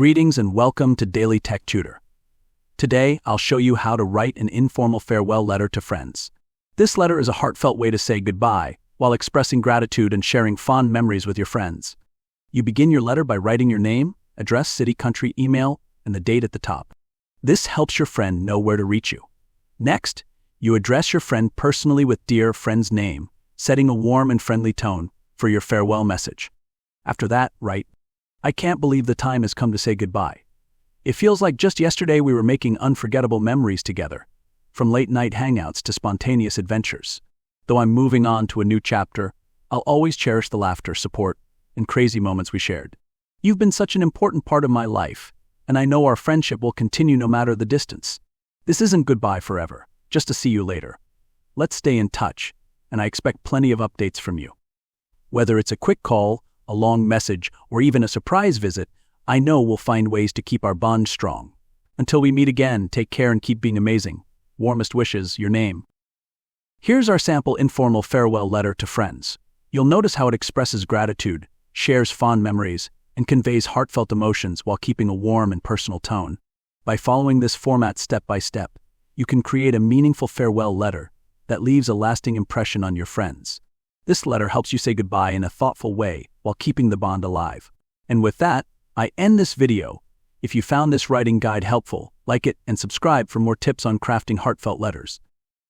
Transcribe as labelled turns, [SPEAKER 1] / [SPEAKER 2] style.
[SPEAKER 1] Greetings and welcome to Daily Tech Tutor. Today, I'll show you how to write an informal farewell letter to friends. This letter is a heartfelt way to say goodbye while expressing gratitude and sharing fond memories with your friends. You begin your letter by writing your name, address, city, country, email, and the date at the top. This helps your friend know where to reach you. Next, you address your friend personally with "Dear Friend's" name, setting a warm and friendly tone for your farewell message. After that, write, "I can't believe the time has come to say goodbye. It feels like just yesterday we were making unforgettable memories together, from late-night hangouts to spontaneous adventures. Though I'm moving on to a new chapter, I'll always cherish the laughter, support, and crazy moments we shared. You've been such an important part of my life, and I know our friendship will continue no matter the distance. This isn't goodbye forever, just to see you later. Let's stay in touch, and I expect plenty of updates from you. Whether it's a quick call, a long message, or even a surprise visit, I know we'll find ways to keep our bond strong. Until we meet again, take care and keep being amazing. Warmest wishes, your name." Here's our sample informal farewell letter to friends. You'll notice how it expresses gratitude, shares fond memories, and conveys heartfelt emotions while keeping a warm and personal tone. By following this format step by step, you can create a meaningful farewell letter that leaves a lasting impression on your friends. This letter helps you say goodbye in a thoughtful way while keeping the bond alive. And with that, I end this video. If you found this writing guide helpful, like it and subscribe for more tips on crafting heartfelt letters.